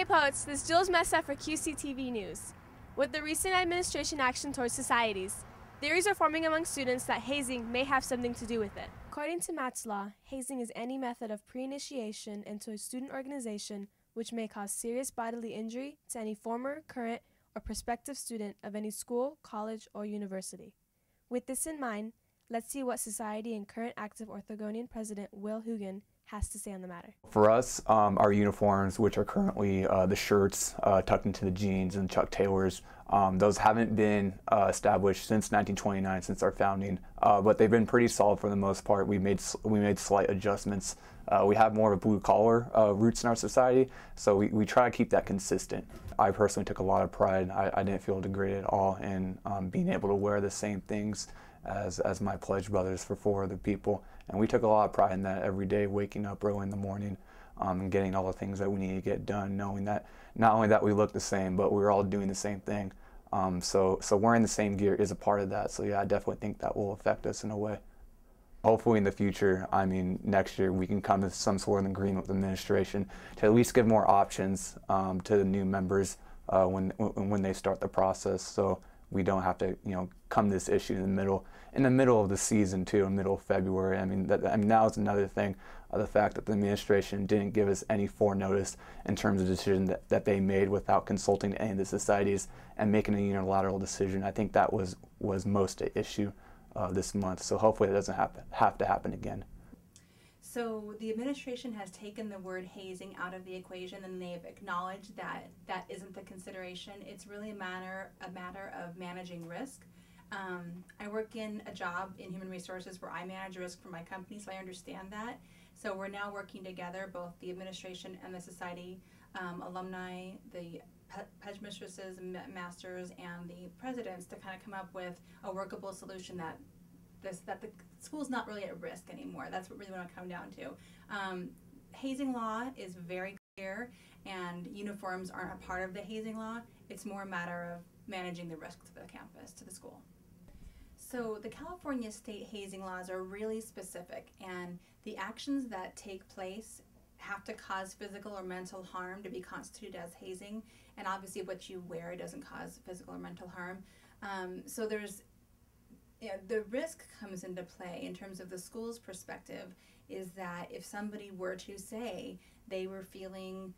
Hey Poets, this is Jules Messa for QCTV News. With the recent administration action towards societies, theories are forming among students that hazing may have something to do with it. According to Matt's law, hazing is any method of pre-initiation into a student organization which may cause serious bodily injury to any former, current, or prospective student of any school, college, or university. With this in mind, let's see what Society and current active Orthogonian president Will Hugan has to say on the matter. For us, our uniforms, which are currently the shirts tucked into the jeans and Chuck Taylors, those haven't been established since 1929, since our founding, but they've been pretty solid for the most part. We made slight adjustments. We have more of a blue-collar roots in our society, so we try to keep that consistent. I personally took a lot of pride. I didn't feel degraded at all in being able to wear the same things as my pledge brothers for 4 other people. And we took a lot of pride in that every day, waking up early in the morning and getting all the things that we need to get done, knowing that not only that we look the same, but we're all doing the same thing. So wearing the same gear is a part of that. So yeah, I definitely think that will affect us in a way. Hopefully in the future, I mean next year, we can come to some sort of agreement with the administration to at least give more options to the new members when they start the process. So we don't have to, come to this issue in the middle of the season too, in the middle of February. I mean, now it's another thing, the fact that the administration didn't give us any forenotice in terms of the decision that they made without consulting any of the societies and making a unilateral decision. I think that was most at issue this month. So hopefully it doesn't have to happen again. So the administration has taken the word hazing out of the equation, and they've acknowledged that that isn't the consideration. It's really a matter of managing risk. I work in a job in human resources where I manage risk for my company, so I understand that. So we're now working together, both the administration and the society, alumni, the pledge mistresses, masters, and the presidents to kind of come up with a workable solution that the school's not really at risk anymore. That's what we really want to come down to. Hazing law is very clear, and uniforms aren't a part of the hazing law. It's more a matter of managing the risk to the campus, to the school. So the California state hazing laws are really specific, and the actions that take place have to cause physical or mental harm to be constituted as hazing, and obviously what you wear doesn't cause physical or mental harm. So the risk comes into play in terms of the school's perspective, is that if somebody were to say they were feeling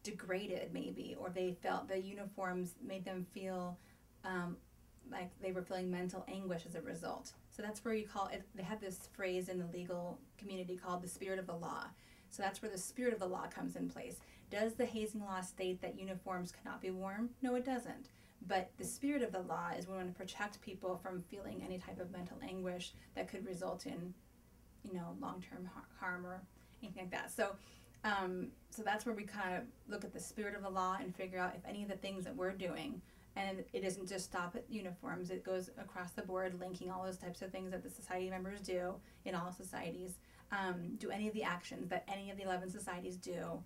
degraded maybe, or they felt the uniforms made them feel like they were feeling mental anguish as a result. So that's where you call it, they have this phrase in the legal community called the spirit of the law. So that's where the spirit of the law comes in place. Does the hazing law state that uniforms cannot be worn? No, it doesn't. But the spirit of the law is we want to protect people from feeling any type of mental anguish that could result in, long-term harm or anything like that. So, so that's where we kind of look at the spirit of the law and figure out if any of the things that we're doing, and it doesn't just stop at uniforms, it goes across the board, linking all those types of things that the society members do in all societies. Do any of the actions that any of the 11 societies do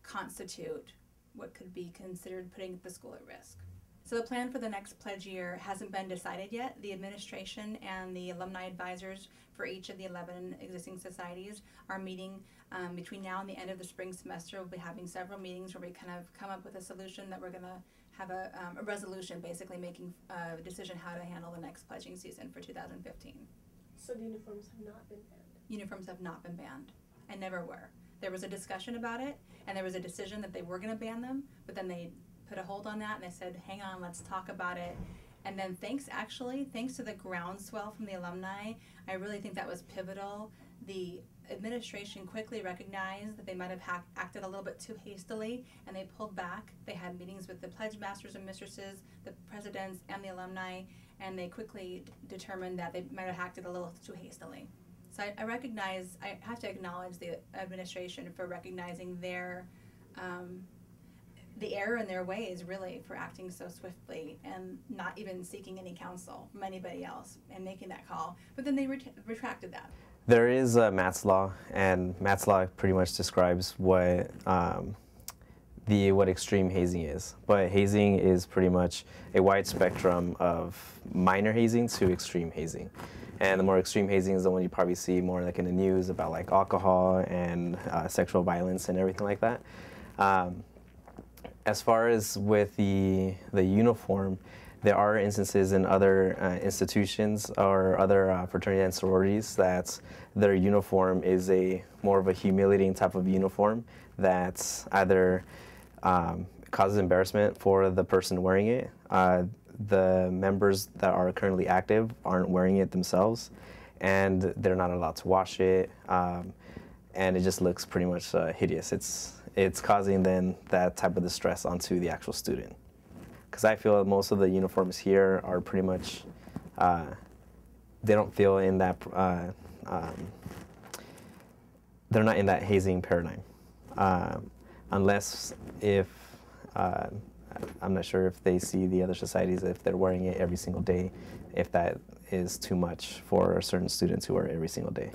constitute what could be considered putting the school at risk? So the plan for the next pledge year hasn't been decided yet. The administration and the alumni advisors for each of the 11 existing societies are meeting between now and the end of the spring semester. We'll be having several meetings where we kind of come up with a solution that we're going to have a resolution, basically making a decision how to handle the next pledging season for 2015. So the uniforms have not been banned? Uniforms have not been banned, and never were. There was a discussion about it, and there was a decision that they were going to ban them, but then they put a hold on that, and they said, hang on, let's talk about it. And then thanks to the groundswell from the alumni, I really think that was pivotal. The administration quickly recognized that they might have acted a little bit too hastily, and they pulled back. They had meetings with the pledge masters and mistresses, the presidents, and the alumni, and they quickly determined that they might have acted a little too hastily. So I have to acknowledge the administration for recognizing their the error in their ways, really, for acting so swiftly and not even seeking any counsel from anybody else and making that call. But then they retracted that. There is Matt's law, and Matt's law pretty much describes what extreme hazing is. But hazing is pretty much a wide spectrum of minor hazing to extreme hazing. And the more extreme hazing is the one you probably see more like in the news about like alcohol and sexual violence and everything like that. As far as with the uniform, there are instances in other institutions or other fraternity and sororities that their uniform is more of a humiliating type of uniform that either causes embarrassment for the person wearing it. The members that are currently active aren't wearing it themselves, and they're not allowed to wash it, and it just looks pretty much hideous. It's causing then that type of distress onto the actual student. Because I feel that most of the uniforms here are pretty much, they don't feel in that, they're not in that hazing paradigm. Unless if, I'm not sure if they see the other societies, if they're wearing it every single day, if that is too much for certain students who wear it every single day.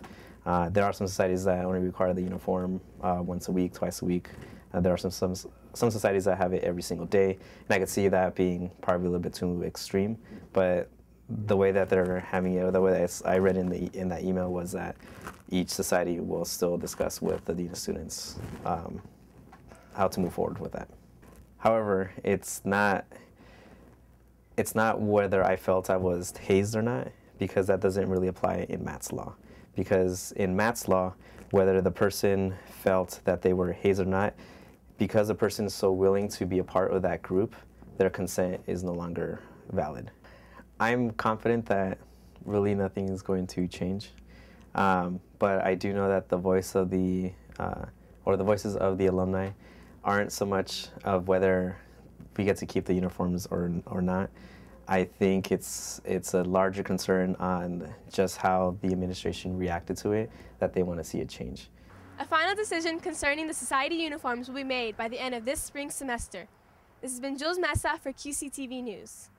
There are some societies that only require the uniform once a week, twice a week. There are some societies that have it every single day, and I could see that being probably a little bit too extreme. But the way that they're having it, or the way that I read in that email, was that each society will still discuss with the dean of students how to move forward with that. However, it's not whether I felt I was hazed or not, because that doesn't really apply in Matt's law. Because in Matt's law, whether the person felt that they were hazed or not, because the person is so willing to be a part of that group, their consent is no longer valid. I'm confident that really nothing is going to change, but I do know that the voice of the voices of the alumni aren't so much of whether we get to keep the uniforms or not. I think it's a larger concern on just how the administration reacted to it, that they want to see a change. A final decision concerning the society uniforms will be made by the end of this spring semester. This has been Jules Mesa for QCTV News.